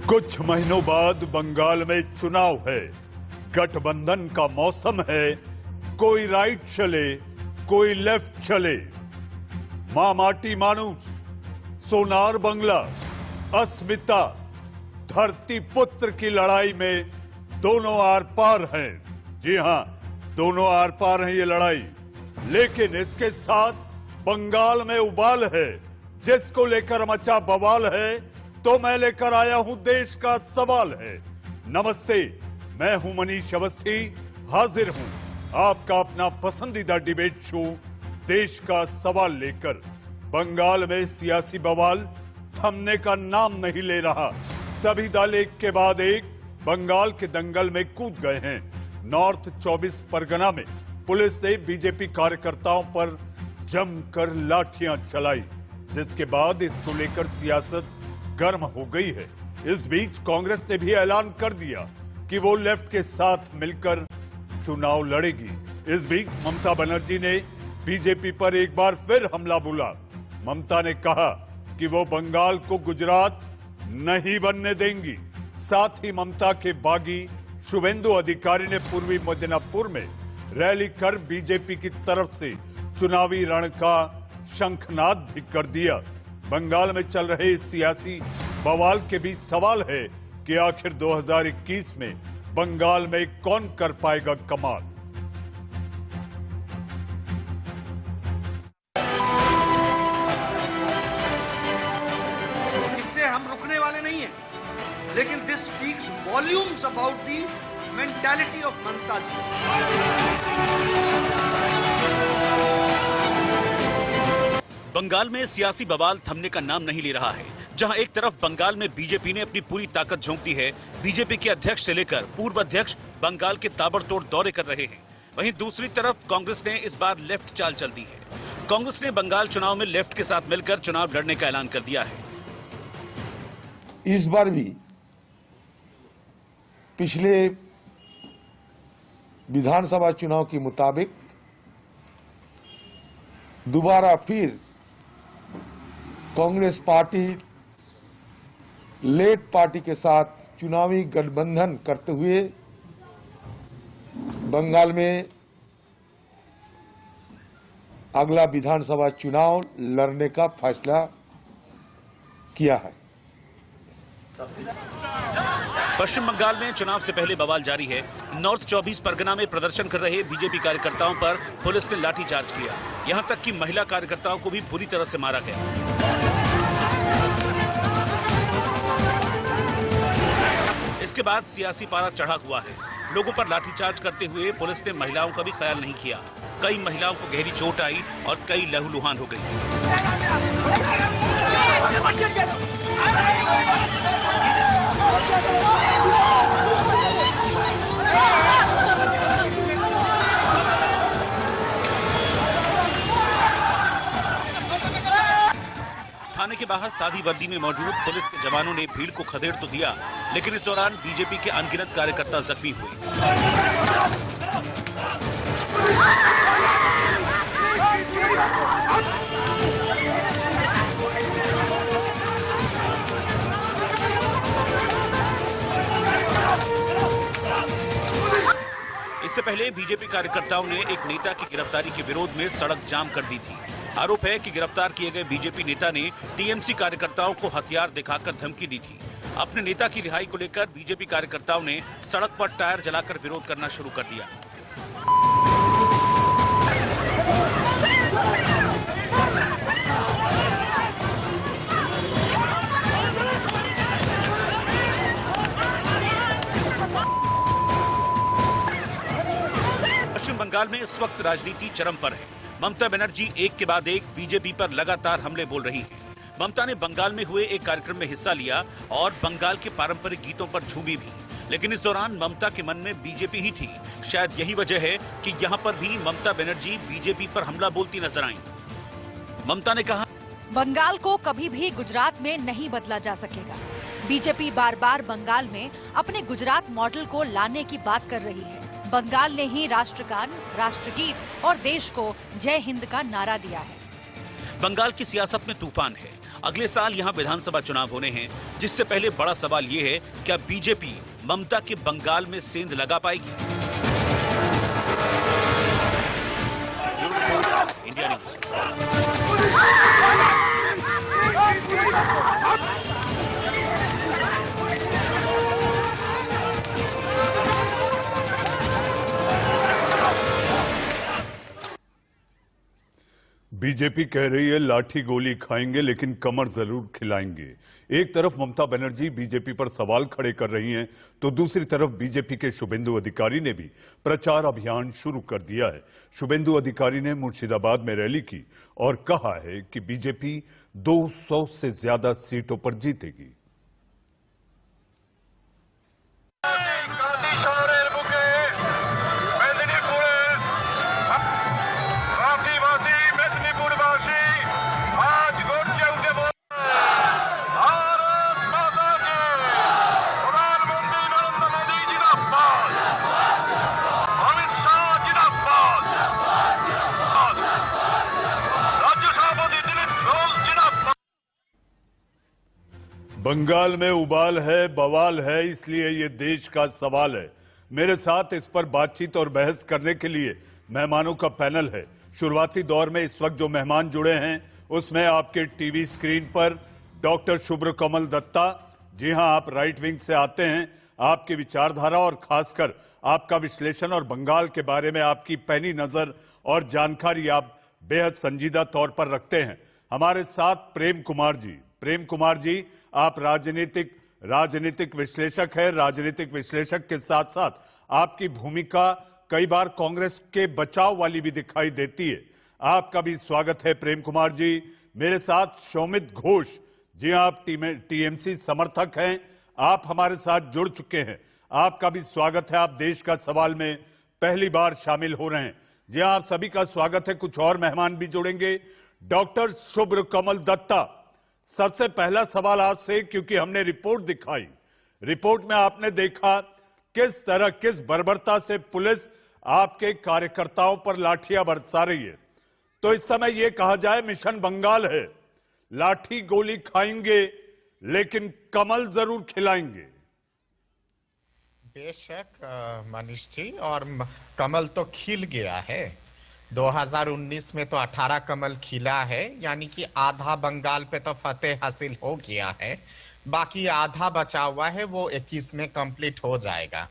कुछ महीनों बाद बंगाल में चुनाव है। गठबंधन का मौसम है। कोई राइट चले, कोई लेफ्ट चले। मां माटी मानुष, सोनार बंगला, अस्मिता, धरती पुत्र की लड़ाई में दोनों आर पार हैं। जी हां, दोनों आर पार हैं ये लड़ाई। लेकिन इसके साथ बंगाल में उबाल है, जिसको लेकर मचा बवाल है। तो मैं लेकर आया हूं देश का सवाल है। नमस्ते, मैं हूं मनीष अवस्थी, हाजिर हूं आपका अपना पसंदीदा डिबेट शो देश का सवाल लेकर। बंगाल में सियासी बवाल थमने का नाम नहीं ले रहा। सभी दल एक के बाद एक बंगाल के दंगल में कूद गए हैं। नॉर्थ 24 परगना में पुलिस ने बीजेपी कार्यकर्ताओं पर जमकर लाठियां चलाई, जिसके बाद इसको लेकर सियासत गर्म हो गई है। इस बीच कांग्रेस ने भी ऐलान कर दिया कि वो लेफ्ट के साथ मिलकर चुनाव लड़ेगी। इस बीच ममता बनर्जी ने बीजेपी पर एक बार फिर हमला बोला। ममता ने कहा कि वो बंगाल को गुजरात नहीं बनने देंगी। साथ ही ममता के बागी शुभेंदु अधिकारी ने पूर्वी मिदनापुर में रैली कर बीजेपी की तरफ से चुनावी रण का शंखनाद भी कर दिया। बंगाल में चल रहे इस सियासी बवाल के बीच सवाल है कि आखिर 2021 में बंगाल में कौन कर पाएगा कमाल। इससे हम रुकने वाले नहीं हैं, लेकिन this speaks volumes about the mentality of Mamata ji. Bengal में सियासी बवाल थमने का नाम नहीं ले रहा है। जहां एक तरफ बंगाल में बीजेपी ने अपनी पूरी ताकत झोंक दी है, बीजेपी के अध्यक्ष से लेकर पूर्व अध्यक्ष बंगाल के ताबड़तोड़ दौरे कर रहे हैं, वहीं दूसरी तरफ कांग्रेस ने इस बार लेफ्ट चाल चल दी है। कांग्रेस ने बंगाल चुनाव में लेफ्ट के साथ मिलकर चुनाव लड़ने का ऐलान कर दिया है। इस बार भी पिछले विधानसभा चुनाव के मुताबिक दोबारा फिर कांग्रेस पार्टी लेफ्ट पार्टी के साथ चुनावी गठबंधन करते हुए बंगाल में अगला विधानसभा चुनाव लड़ने का फैसला किया है। पश्चिम बंगाल में चुनाव से पहले बवाल जारी है। नॉर्थ 24 परगना में प्रदर्शन कर रहे बीजेपी कार्यकर्ताओं पर पुलिस ने लाठीचार्ज किया। यहां तक कि महिला कार्यकर्ताओं को भी बुरी तरह से मारा गया। इसके बाद सियासी पारा चढ़ा हुआ है। लोगों पर लाठीचार्ज करते हुए पुलिस ने महिलाओं का भी ख्याल नहीं किया। कई महिलाओं को गहरी चोट आई और कई लहूलुहान हो गई। थाने के बाहर सादी वर्दी में मौजूद पुलिस के जवानों ने भीड़ को खदेड़ तो दिया, लेकिन इस दौरान बीजेपी के अनगिनत कार्यकर्ता जख्मी हुए। इससे पहले बीजेपी कार्यकर्ताओं ने एक नेता की गिरफ्तारी के विरोध में सड़क जाम कर दी थी। आरोप है कि गिरफ्तार किए गए बीजेपी नेता ने टीएमसी कार्यकर्ताओं को हथियार दिखाकर धमकी दी थी। अपने नेता की रिहाई को लेकर बीजेपी कार्यकर्ताओं ने सड़क पर टायर जलाकर विरोध करना शुरू कर दिया। पश्चिम बंगाल में इस वक्त राजनीति चरम पर है। ममता बनर्जी एक के बाद एक बीजेपी पर लगातार हमले बोल रही हैं। ममता ने बंगाल में हुए एक कार्यक्रम में हिस्सा लिया और बंगाल के पारंपरिक गीतों पर झूमी भी, लेकिन इस दौरान ममता के मन में बीजेपी ही थी। शायद यही वजह है कि यहाँ पर भी ममता बनर्जी बीजेपी पर हमला बोलती नजर आईं। ममता ने कहा, बंगाल को कभी भी गुजरात में नहीं बदला जा सकेगा। बीजेपी बार बार बंगाल में अपने गुजरात मॉडल को लाने की बात कर रही है। बंगाल ने ही राष्ट्रगान, राष्ट्रगीत और देश को जय हिंद का नारा दिया है। बंगाल की सियासत में तूफान है। अगले साल यहां विधानसभा चुनाव होने हैं, जिससे पहले बड़ा सवाल यह है, क्या बीजेपी ममता के बंगाल में सेंध लगा पाएगी? India news. बीजेपी कह रही है लाठी गोली खाएंगे लेकिन कमर जरूर खिलाएंगे। एक तरफ ममता बनर्जी बीजेपी पर सवाल खड़े कर रही हैं, तो दूसरी तरफ बीजेपी के शुभेंदु अधिकारी ने भी प्रचार अभियान शुरू कर दिया है। शुभेंदु अधिकारी ने मुर्शिदाबाद में रैली की और कहा है कि बीजेपी 200 से ज्यादा सीटों पर जीतेगी। बंगाल में उबाल है, बवाल है, इसलिए ये देश का सवाल है। मेरे साथ इस पर बातचीत और बहस करने के लिए मेहमानों का पैनल है। शुरुआती दौर में इस वक्त जो मेहमान जुड़े हैं उसमें आपके टीवी स्क्रीन पर डॉक्टर शुभ्र कमल दत्ता। जी हां, आप राइट विंग से आते हैं। आपकी विचारधारा और खासकर आपका विश्लेषण और बंगाल के बारे में आपकी पैनी नजर और जानकारी आप बेहद संजीदा तौर पर रखते हैं। हमारे साथ प्रेम कुमार जी। प्रेम कुमार जी, आप राजनीतिक विश्लेषक हैं। राजनीतिक विश्लेषक के साथ साथ आपकी भूमिका कई बार कांग्रेस के बचाव वाली भी दिखाई देती है। आपका भी स्वागत है प्रेम कुमार जी। मेरे साथ शौमित घोष जी, आप टीएमसी समर्थक हैं, आप हमारे साथ जुड़ चुके हैं। आपका भी स्वागत है, आप देश का सवाल में पहली बार शामिल हो रहे हैं। जी आप सभी का स्वागत है। कुछ और मेहमान भी जुड़ेंगे। डॉक्टर शुभ्र कमल दत्ता, सबसे पहला सवाल आपसे, क्योंकि हमने रिपोर्ट दिखाई, रिपोर्ट में आपने देखा किस बर्बरता से पुलिस आपके कार्यकर्ताओं पर लाठियां बरसा रही है। तो इस समय यह कहा जाए मिशन बंगाल है, लाठी गोली खाएंगे लेकिन कमल जरूर खिलाएंगे। बेशक मनीष जी, और कमल तो खिल गया है। 2019 में तो 18 कमल खिला है, यानी कि आधा बंगाल पे तो फतेह हासिल हो गया है। बाकी आधा बचा हुआ है, वो 21 में कंप्लीट हो जाएगा।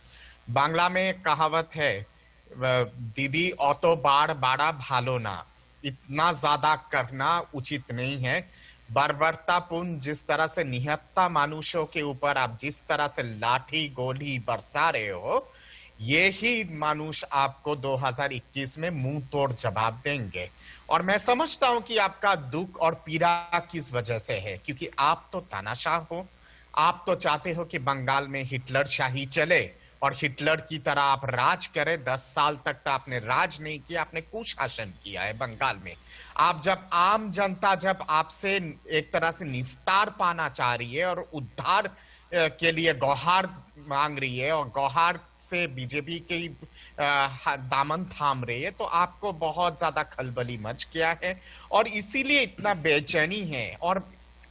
बांग्ला में कहावत है, दीदी ऑतो बाढ़ बाड़ा भालो ना। इतना ज्यादा करना उचित नहीं है। बर्बरतापूर्ण जिस तरह से निहत्ता मानुषों के ऊपर आप जिस तरह से लाठी गोली बरसा रहे हो, ये ही मानुष आपको 2021 में मुंह तोड़ जवाब देंगे। और मैं समझता हूं कि आपका दुख और पीड़ा किस वजह से है, क्योंकि आप तो तानाशाह हो। आप तो चाहते हो कि बंगाल में हिटलर शाही चले और हिटलर की तरह आप राज करें। 10 साल तक तो आपने राज नहीं किया, आपने कुशासन किया है बंगाल में। आप जब आम जनता जब आपसे एक तरह से निस्तार पाना चाह रही है और उद्धार के लिए गौहार मांग रही है और गौहार से बीजेपी की दामन थाम रही है, तो आपको बहुत ज्यादा खलबली मच गया है और इसीलिए इतना बेचैनी है। और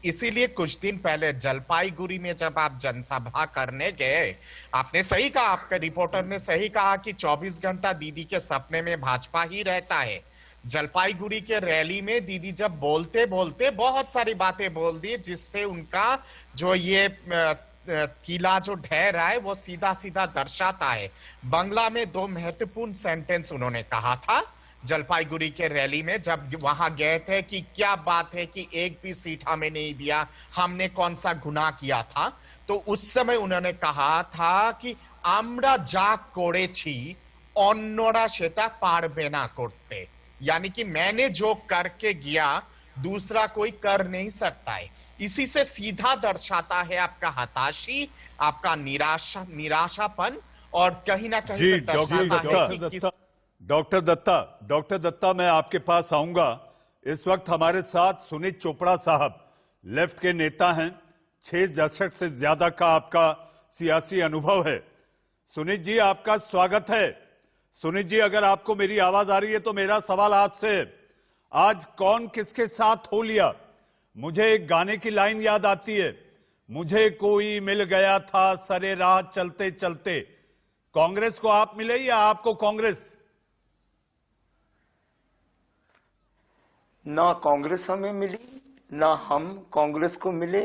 इसीलिए कुछ दिन पहले जलपाईगुड़ी में जब आप जनसभा करने गए, आपने सही कहा, आपके रिपोर्टर ने सही कहा कि 24 घंटा दीदी के सपने में भाजपा ही रहता है। जलपाईगुड़ी के रैली में दीदी जब बोलते बोलते बहुत सारी बातें बोल दी, जिससे उनका जो ये किला जो ढह रहा है वो सीधा सीधा दर्शाता है। बंगला में 2 महत्वपूर्ण सेंटेंस उन्होंने कहा था जलपाईगुड़ी के रैली में, जब वहां गए थे, कि क्या बात है कि एक भी सीट हमें नहीं दिया, हमने कौन सा गुनाह किया था। तो उस समय उन्होंने कहा था कि आम्रा जा करेছি अन्यरा सेटा पारबे ना करते, यानी कि मैंने जो करके गया दूसरा कोई कर नहीं सकता है। इसी से सीधा दर्शाता है आपका हताशी, आपका निराशापन, और कहीं ना कहीं जी डॉक्टर दत्ता मैं आपके पास आऊंगा। इस वक्त हमारे साथ सुनीत चोपड़ा साहब लेफ्ट के नेता हैं। 6 दशक से ज्यादा का आपका सियासी अनुभव है। सुनीत जी आपका स्वागत है। सुनीत जी, अगर आपको मेरी आवाज आ रही है तो मेरा सवाल आपसे, आज कौन किसके साथ हो लिया? मुझे एक गाने की लाइन याद आती है, मुझे कोई मिल गया था सरे राह चलते चलते। कांग्रेस को आप मिले या आपको कांग्रेस? ना कांग्रेस हमें मिली, ना हम कांग्रेस को मिले।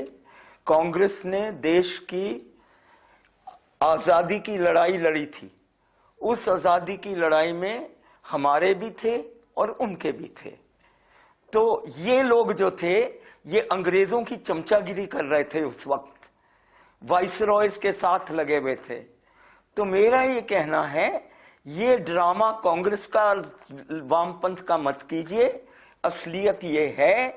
कांग्रेस ने देश की आजादी की लड़ाई लड़ी थी। उस आजादी की लड़ाई में हमारे भी थे और उनके भी थे। तो ये लोग जो थे ये अंग्रेजों की चमचागिरी कर रहे थे, उस वक्त वाइसरॉयज के साथ लगे हुए थे। तो मेरा ये कहना है, ये ड्रामा कांग्रेस का, वामपंथ का मत कीजिए। असलियत ये है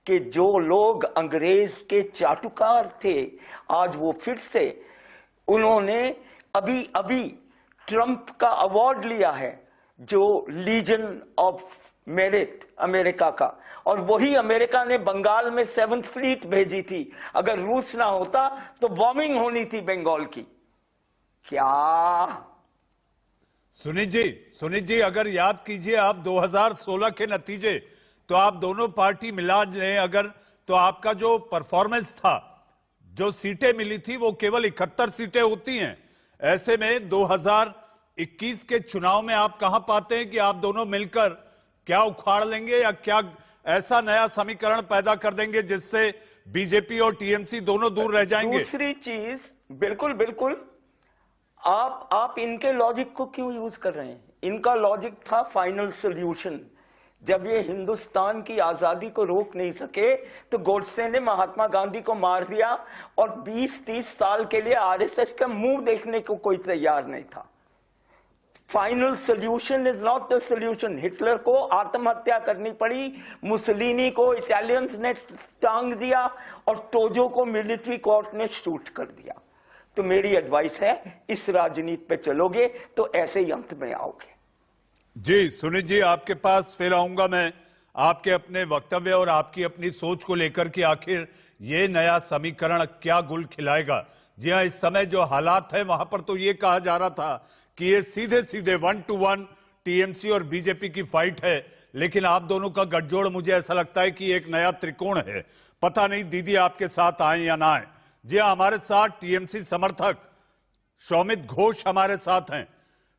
कि जो लोग अंग्रेज के चाटुकार थे, आज वो फिर से, उन्होंने अभी अभी ट्रंप का अवार्ड लिया है, जो लीजन ऑफ मेरिट अमेरिका का, और वही अमेरिका ने बंगाल में 7th फ्लीट भेजी थी। अगर रूस ना होता तो बॉम्बिंग होनी थी बंगाल की। क्या सुनीत जी, अगर याद कीजिए आप 2016 के नतीजे, तो आप दोनों पार्टी मिला लें अगर, तो आपका जो परफॉर्मेंस था, जो सीटें मिली थी, वो केवल 71 सीटें होती हैं। ऐसे में 2021 के चुनाव में आप कहां पाते हैं कि आप दोनों मिलकर क्या उखाड़ लेंगे, या क्या ऐसा नया समीकरण पैदा कर देंगे जिससे बीजेपी और टीएमसी दोनों दूर रह जाएंगे? दूसरी चीज, बिल्कुल आप इनके लॉजिक को क्यों यूज कर रहे हैं? इनका लॉजिक था फाइनल सॉल्यूशन। जब ये हिंदुस्तान की आजादी को रोक नहीं सके तो गॉडसे ने महात्मा गांधी को मार दिया, और 20-30 साल के लिए आरएसएस का मुंह देखने को कोई तैयार नहीं था। Final solution is not the solution. Hitler को आत्महत्या करनी पड़ी, मुसलिनी को इटालियंस ने टांग दिया, और टोजो को मिलिट्री कोर्ट ने शूट कर दिया। तो मेरी एडवाइस है, इस राजनीति पे चलोगे तो ऐसे ही अंत में आओगे। जी सुनीत जी, आपके पास फिर आऊंगा मैं, आपके अपने वक्तव्य और आपकी अपनी सोच को लेकर कि आखिर ये नया समीकरण क्या गुल खिलाएगा। जी हां, इस समय जो हालात है वहां पर तो ये कहा जा रहा था कि ये सीधे सीधे 1-1 टीएमसी और बीजेपी की फाइट है, लेकिन आप दोनों का गठजोड़ मुझे ऐसा लगता है कि एक नया त्रिकोण है। पता नहीं दीदी आपके साथ आए या ना आए। जी हां, हमारे साथ टीएमसी समर्थक शौमित घोष हमारे साथ हैं।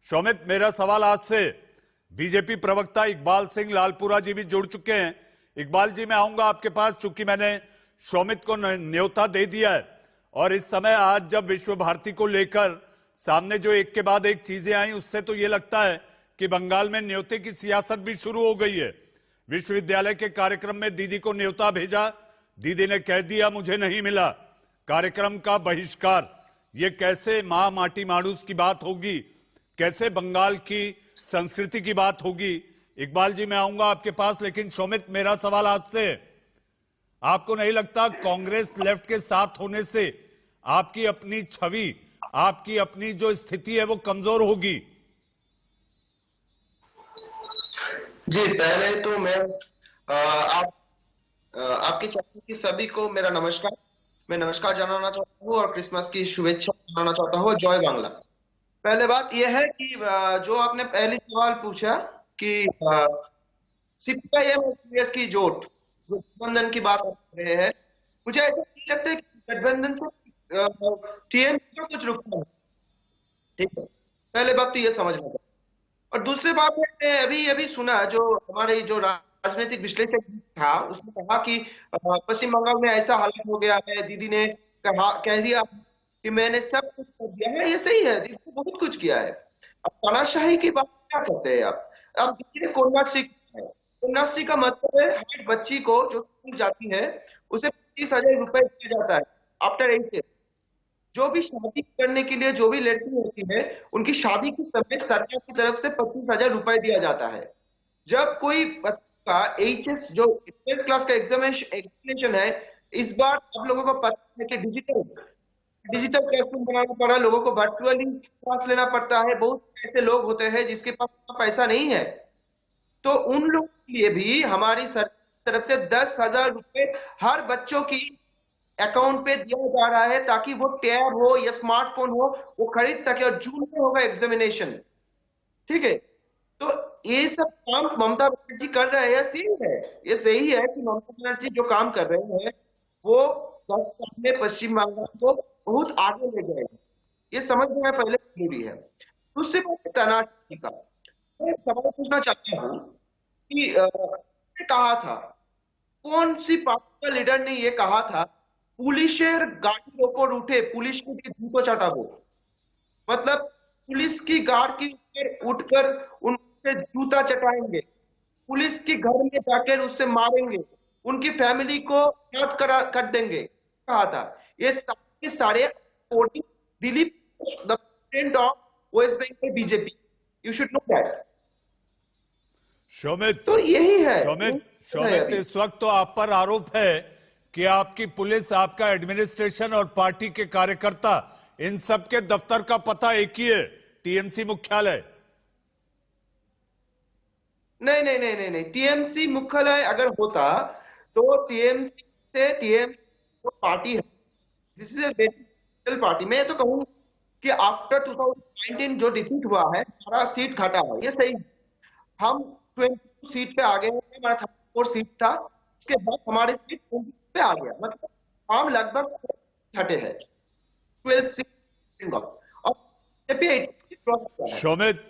शौमित, मेरा सवाल आपसे, बीजेपी प्रवक्ता इकबाल सिंह लालपुरा जी भी जुड़ चुके हैं। इकबाल जी, मैं आऊंगा आपके पास, चूंकि मैंने शौमित को न्योता दे दिया है, और इस समय आज जब विश्व भारती को लेकर सामने जो एक के बाद एक चीजें आई, उससे तो ये लगता है कि बंगाल में न्योते की सियासत भी शुरू हो गई है। विश्वविद्यालय के कार्यक्रम में दीदी को न्योता भेजा, दीदी ने कह दिया मुझे नहीं मिला, कार्यक्रम का बहिष्कार। ये कैसे मां माटी मानुस की बात होगी, कैसे बंगाल की संस्कृति की बात होगी? इकबाल जी, मैं आऊंगा आपके पास, लेकिन शौमित, मेरा सवाल आपसे, आपको नहीं लगता कांग्रेस लेफ्ट के साथ होने से आपकी अपनी छवि, आपकी अपनी जो स्थिति है वो कमजोर होगी? जी, पहले तो मैं आपके चैनल की सभी को मेरा नमस्कार। मैं नमस्कार जनाना चाहता हूँ और क्रिसमस की शुभेच्छा जनाना चाहता हूँ। जय बांग्ला। पहले बात यह है कि जो आपने पहली सवाल पूछा कि सीपीआईएम और कांग्रेस की जोट, जो गठबंधन की बात कर रहे हैं, मुझे ऐसा नहीं लगता है कि गठबंधन से टीएमसी का कुछ रुकता है। ठीक है, पहले बात तो ये समझना था। और दूसरी बात है, अभी सुना जो हमारे जो राजनीतिक विश्लेषक था, उसने कहा कि पश्चिम बंगाल में ऐसा हालत हो गया है, दीदी ने कह दिया कि मैंने सब कुछ कर दिया है। ये सही है, इसने बहुत कुछ किया है। अब तानाशाही की बात क्या करते हैं आप? अब देखिए, कन्याश्री का मतलब है हर बच्ची को जो स्कूल जाती है उसे 25,000 रुपए दिया जाता है आफ्टर 8 जो भी शादी करने के लिए जो भी लड़की होती है, उनकी शादी के समय सरकार की तरफ से 25,000 रुपए दिया जाता है। जब कोई बच्चा का HS जो 12th क्लास का एग्जामिनेशन है, इस बार आप लोगों को पता है कि डिजिटल क्लासरूम बनाना पड़ा, लोगों को वर्चुअली क्लास लेना पड़ता है। बहुत ऐसे लोग होते हैं जिसके पास पैसा नहीं है, तो उन लोगों के लिए भी हमारी सरकार की तरफ से 10,000 रुपए हर बच्चों की अकाउंट पे दिया जा रहा है, ताकि वो टैब हो या स्मार्टफोन हो वो खरीद सके, और जून में होगा एग्जामिनेशन। ठीक है, तो ये सब काम ममता बनर्जी कर रहे हैं, सही है, ये सही है कि ममता बनर्जी जो काम कर रहे हैं वो 10 साल में पश्चिम बंगाल को बहुत आगे ले गए, ये समझना पहले जरूरी है। दूसरी बात तनाव का, मैं एक सवाल पूछना चाहता हूँ कि कहा था, कौन सी पार्टी का लीडर ने ये कहा था पुलिसेर गाड़ीर ओपर उठे पुलिस को जूतो चाटाबो, मतलब पुलिस की गार्ड के ऊपर उठकर उनसे जूता चटाएंगे, पुलिस के घर में जाकर उससे मारेंगे, उनकी फैमिली को याद कर देंगे, कहा था। ये सारे Dilip the president of West Bengal BJP, you should know that. Shomit, तो यही है शोमित, इस वक्त तो आप पर आरोप है कि आपकी पुलिस, आपका एडमिनिस्ट्रेशन और पार्टी के कार्यकर्ता, इन सब के दफ्तर का पता एक ही है, टीएमसी मुख्यालय। नहीं, टीएमसी मुख्यालय अगर होता तो टीएमसी से टीएमसी पार्टी है, दिस इज ए पार्टी। मैं तो कहूँ कि आफ्टर 2019 जो डिफीट हुआ है, 12 सीट घटा है, ये सही। हम 22 सीट पे आ गए हैं, हमारा 34 सीट था, इसके बाद हमारे सीट 20 पे आ गया, मतलब हम लगभग घटे हैं 12 सीट। शोमित,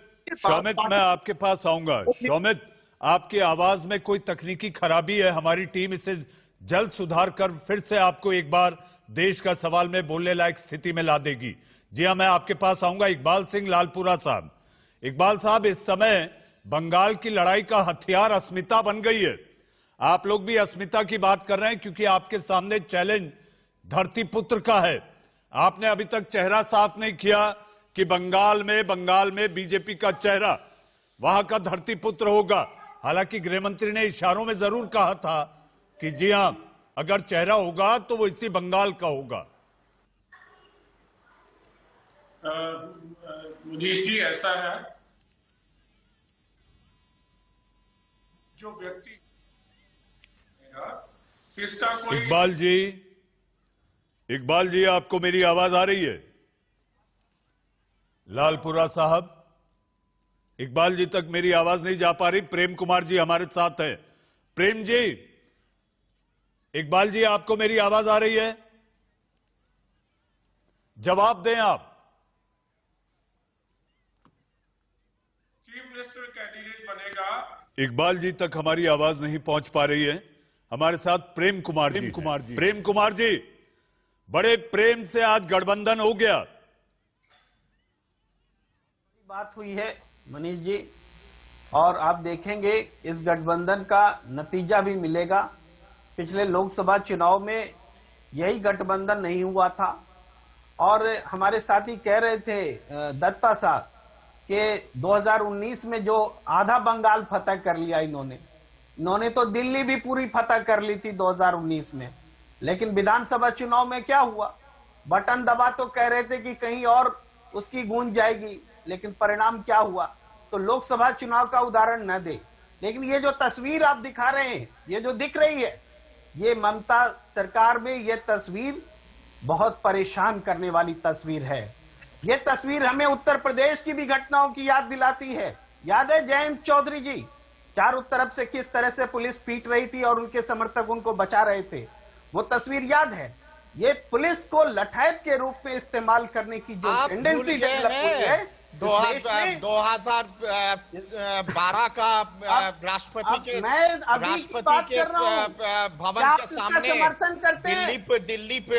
मैं आपके पास आऊंगा। शोमित, आपकी आवाज में कोई तकनीकी खराबी है, हमारी टीम इसे जल्द सुधार कर फिर से आपको एक बार देश का सवाल में बोलने लायक स्थिति में ला देगी। जी हां, मैं आपके पास आऊंगा। इकबाल सिंह लालपुरा साहब, इकबाल साहब, इस समय बंगाल की लड़ाई का हथियार अस्मिता बन गई है। आप लोग भी अस्मिता की बात कर रहे हैं क्योंकि आपके सामने चैलेंज धरतीपुत्र का है। आपने अभी तक चेहरा साफ नहीं किया कि बंगाल में बीजेपी का चेहरा वहां का धरतीपुत्र होगा। हालांकि गृहमंत्री ने इशारों में जरूर कहा था कि जी हां, अगर चेहरा होगा तो वो इसी बंगाल का होगा। मुनीश जी, ऐसा है, जो व्यक्ति इसका कोई इकबाल जी, आपको मेरी आवाज आ रही है? लालपुरा साहब, इकबाल जी तक मेरी आवाज नहीं जा पा रही। प्रेम कुमार जी हमारे साथ हैं। प्रेम जी, इकबाल जी, आपको मेरी आवाज आ रही है? जवाब दें आप। चीफ मिनिस्टर कैंडिडेट बनेगा। इकबाल जी तक हमारी आवाज नहीं पहुंच पा रही है। हमारे साथ प्रेम कुमार जी। प्रेम कुमार जी, बड़े प्रेम से आज गठबंधन हो गया। बात हुई है मनीष जी, और आप देखेंगे इस गठबंधन का नतीजा भी मिलेगा। पिछले लोकसभा चुनाव में यही गठबंधन नहीं हुआ था, और हमारे साथी कह रहे थे दत्ता साहब कि 2019 में जो आधा बंगाल फतह कर लिया इन्होंने तो दिल्ली भी पूरी फतह कर ली थी 2019 में। लेकिन विधानसभा चुनाव में क्या हुआ, बटन दबा तो कह रहे थे कि कहीं और उसकी गूंज जाएगी, लेकिन परिणाम क्या हुआ। तो लोकसभा चुनाव का उदाहरण न दे, लेकिन ये जो तस्वीर आप दिखा रहे हैं, ये जो दिख रही है, ये ममता सरकार में ये तस्वीर बहुत परेशान करने वाली तस्वीर है। ये तस्वीर हमें उत्तर प्रदेश की भी घटनाओं की याद दिलाती है। याद है जयंत चौधरी जी, चारों तरफ से किस तरह से पुलिस पीट रही थी और उनके समर्थक उनको बचा रहे थे, वो तस्वीर याद है। ये पुलिस को लठायत के रूप में इस्तेमाल करने की जो टेंडेंसी डेवलप हुई है 2012 का राष्ट्रपति के भवन के सामने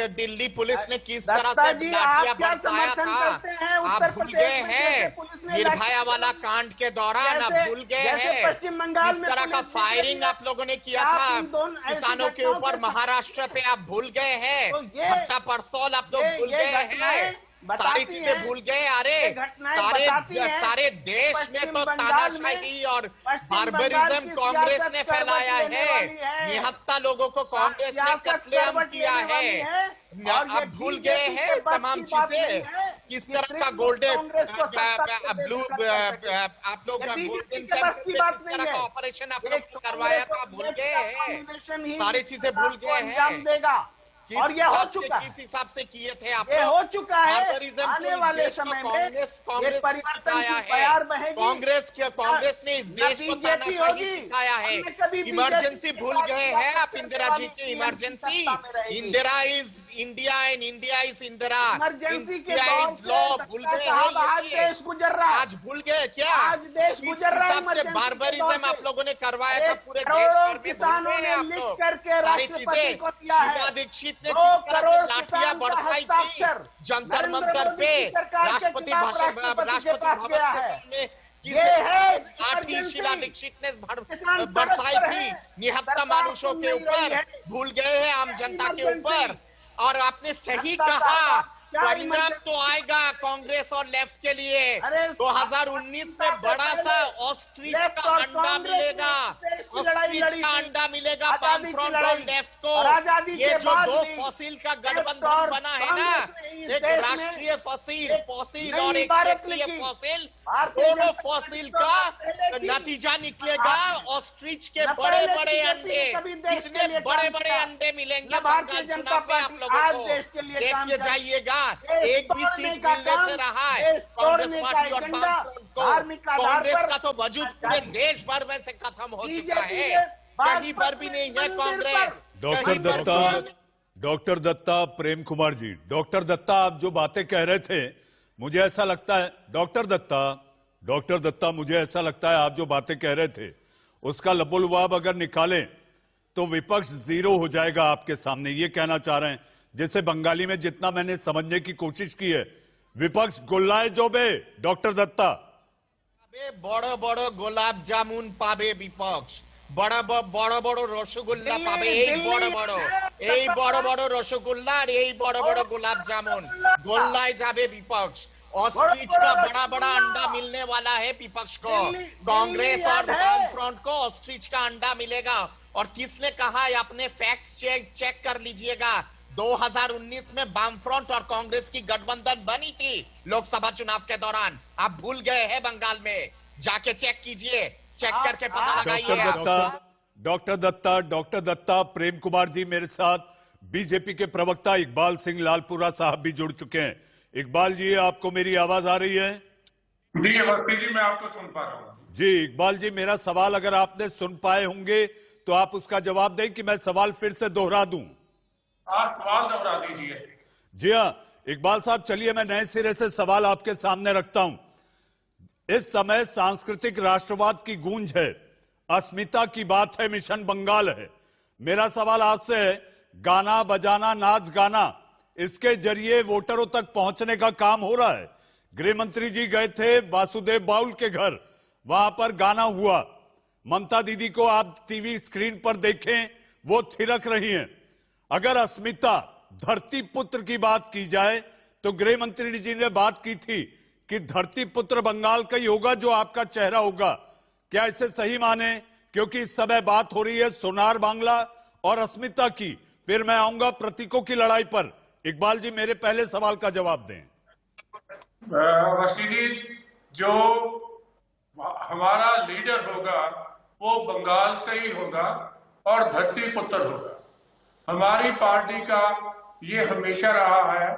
दिल्ली पुलिस ने किस तरह से लाठियां बरसाया था, आप भूल गए हैं? निर्भया वाला कांड के दौरान आप भूल गए हैं? पश्चिम बंगाल में किस तरह का फायरिंग आप लोगों ने किया था किसानों के ऊपर महाराष्ट्र पे, आप भूल गए हैं? भट्टा परसौल आप लोग भूल गए हैं? सारी चीजें भूल गए। अरे सारे देश में तो तानाशाही और बार्बरिज्म कांग्रेस ने फैलाया है। निहत्ता लोगों को कांग्रेस ने कत्लेआम किया है। आप भूल गए हैं तमाम चीजें। किस तरह का गोल्डन ब्लू आप लोग ऑपरेशन आप लोग करवाया था, भूल गए हैं? सारी चीजें भूल गए हैं। और ये हो चुका है, किस हिसाब से किए थे आप? ये हो चुका है। बार्बरिज्म आने तो वाले इस देश को समय में कांग्रेस एक परिवर्तन की सिखाया बयार है। बहेगी। कांग्रेस ने इस देश को बीजेपी तानाशाही होगी। सिखाया है। हमने कभी इमरजेंसी बीजेपी भूल गए हैं आप? इंदिरा जी की की इमरजेंसी। सत्ता में रहेगी। Indira is India and India is Indira. Emergency के इंडिया दौर इज से लॉ। डॉक्टर भूल गए साहब, आज हैं ये देश गुजर रहा है। आज भूल गए क्या? आज देश गुजर रहा है इस हिसाब से इमरजेंसी के दौर बार्बरिज्म से। आप लोगों ने करवाया था एक पूरे देश करोड़ों भर में। किसानों भूल गए ने आप लिख लोग करके सारी राष्ट्रपति चीजें। को दिया है। शीला दीक्षित ने 2 किस तरह करोड़ से लाठियां किसान का बरसाई थी हस्ताक्षर जंतर नरेंद्र मंतर मोदी पे। की सरकार के राष्ट्रपति खिलाफ भाषण राष्ट्रपति के राष्ट्रपति पास भवन गया के है। सामने ये है लाठी इमरजेंसी। शीला दीक्षित ने किसान सड़क बरसाई पर थी हैं। निहत्था सरकार मानुषों सुन के नहीं रही ऊपर। है। भूल गए हैं आम जनता के इमरजेंसी। ऊपर। और आपने सही जनता कहा, साहब, क्या परिणाम इमरजेंसी? तो आएगा कांग्रेस और लेफ्ट के लिए। अरे 2019 में बड़ा सा ऑस्ट्रिच लेफ्ट का और अंडा कांग्रेस ने मिलेगा। देश की लड़ाई ऑस्ट्रिच लड़ी का थी। अंडा मिलेगा आजादी वाम की फ्रंट और लड़ाई। लेफ्ट और को। आजादी ये के जो बाद दो भी फॉसिल का लेफ्ट गठबंधन और बना है ना, कांग्रेस ने इस एक देश में राष्ट्रीय फॉसिल एक फॉसिल नई और एक इबारत क्षेत्रीय लिखी। फॉसिल, भारतीय दोनों जनता फॉसिल पार्टी का तो पहले थी। नतीजा निकलेगा ऑस्ट्रिच के न बड़े पहले बड़े बीजेपी अंडे। ने कभी देश के इतने लिए बड़े काम बड़े किया। अंडे मिलेंगे न भारतीय बंगाल जनता चुनाव में आप पार्टी लोगों आज को। देश के लिए काम देखते कर रही है। जाइएगा, देश एक भी तोड़ने सीट का मिलने काम, से रहा है देश कांग्रेस तोड़ने का पार्टी और एजेंडा वाम फ्रंट को। धार्मिक आधार कांग्रेस पर का तो वजूद पूरे देश भर में से खत्म हो चुका बीजेपी है। ने कहीं पर भी नहीं है कांग्रेस। डॉक्टर कहीं पर दत्ता, भी- डॉक्टर दत्ता, प्रेम कुमार जी, डॉक्टर दत्ता, आप जो बातें कह रहे थे, मुझे ऐसा लगता है डॉक्टर दत्ता, मुझे ऐसा लगता है आप जो बातें कह रहे थे उसका लबोलुआब अगर निकालें तो विपक्ष जीरो हो जाएगा आपके सामने। ये कहना चाह रहे हैं, जैसे बंगाली में जितना मैंने समझने की कोशिश की है, विपक्ष गोल्लाए जोबे। डॉक्टर दत्ता, বড় বড় গোলাপ জামুন পাবে বিপক্ষ, বড় বড় রসগোল্লা পাবে এই বড় বড় রসগোল্লা আর এই বড় বড় গোলাপ জামুন গোল্লায় যাবে বিপক্ষ। ऑस्ट्रिच का बड़ा बड़ा अंडा मिलने वाला है विपक्ष को। कांग्रेस और वाम फ्रंट को ऑस्ट्रिच का अंडा मिलेगा। और किसने कहा है, अपने फैक्ट्स चेक कर लीजिएगा। 2019 में वाम फ्रंट और कांग्रेस की गठबंधन बनी थी लोकसभा चुनाव के दौरान। आप भूल गए हैं बंगाल में, जाके चेक कीजिए, चेक करके पता लगाइए। डॉक्टर दत्ता, प्रेम कुमार जी, मेरे साथ बीजेपी के प्रवक्ता इकबाल सिंह लालपुरा साहब भी जुड़ चुके हैं। इकबाल जी, आपको मेरी आवाज आ रही है? जी अवस्थी जी, मैं आपको सुन पा रहा हूँ। जी इकबाल जी, मेरा सवाल अगर आपने सुन पाए होंगे तो आप उसका जवाब दें कि मैं सवाल फिर से दोहरा दूं। आप सवाल दोहरा दीजिए। जी हाँ इकबाल साहब, चलिए मैं नए सिरे से सवाल आपके सामने रखता हूं। इस समय सांस्कृतिक राष्ट्रवाद की गूंज है, अस्मिता की बात है, मिशन बंगाल है। मेरा सवाल आपसे है, गाना बजाना नाच गाना, इसके जरिए वोटरों तक पहुंचने का काम हो रहा है। गृह मंत्री जी गए थे वासुदेव बाउल के घर, वहां पर गाना हुआ। ममता दीदी को आप टीवी स्क्रीन पर देखें, वो थिरक रही हैं। अगर अस्मिता, धरती पुत्र की बात की जाए तो गृह मंत्री जी ने बात की थी कि धरती पुत्र बंगाल का ही होगा जो आपका चेहरा होगा। क्या इसे सही माने? क्योंकि इस समय बात हो रही है सोनार बांग्ला और अस्मिता की। फिर मैं आऊंगा प्रतीकों की लड़ाई पर। इकबाल जी, मेरे पहले सवाल का जवाब दें। अवस्थी जी, जो हमारा लीडर होगा वो बंगाल से ही होगा और धरती पुत्र होगा। हमारी पार्टी का ये हमेशा रहा है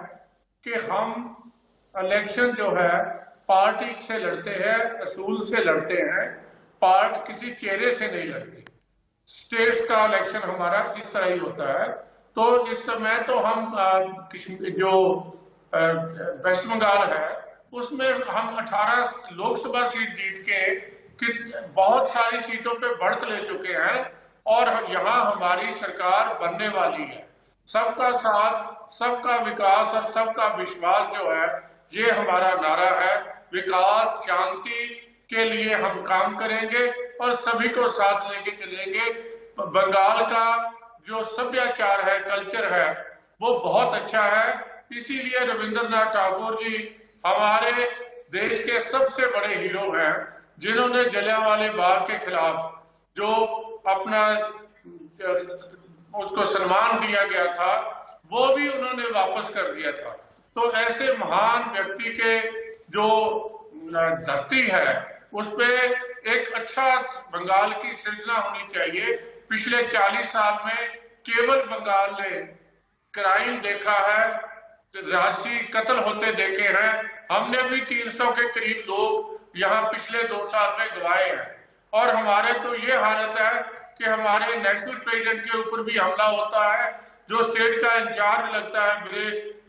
कि हम इलेक्शन जो है पार्टी से लड़ते हैं, असूल से लड़ते हैं, किसी चेहरे से नहीं लड़ते। स्टेट्स का इलेक्शन हमारा इस तरह ही होता है। तो इस समय तो हम जो वेस्ट बंगाल है उसमें हम 18 लोकसभा सीट जीत के बहुत सारी सीटों पे बढ़त ले चुके हैं और यहाँ हमारी सरकार बनने वाली है। सबका साथ, सबका विकास और सबका विश्वास जो है, ये हमारा नारा है। विकास, शांति के लिए हम काम करेंगे और सभी को साथ लेके चलेंगे। बंगाल का जो सभ्याचार है, कल्चर है, वो बहुत अच्छा है। इसीलिए रविंद्रनाथ टैगोर जी हमारे देश के सबसे बड़े हीरो हैं, जिन्होंने जलियांवाले बाग के खिलाफ जो अपना उसको सम्मान दिया गया था, वो भी उन्होंने वापस कर दिया था। तो ऐसे महान व्यक्ति के जो धरती है उस पे एक अच्छा बंगाल की सृजना होनी चाहिए। पिछले 40 साल में केवल बंगाल ने क्राइम देखा है, राशि कत्ल होते देखे हैं। हमने भी 300 के करीब लोग यहाँ पिछले 2 साल में गवाए हैं। और हमारे तो ये हालत है कि हमारे नेशनल प्रेसिडेंट के ऊपर भी हमला होता है, जो स्टेट का इंचार्ज लगता है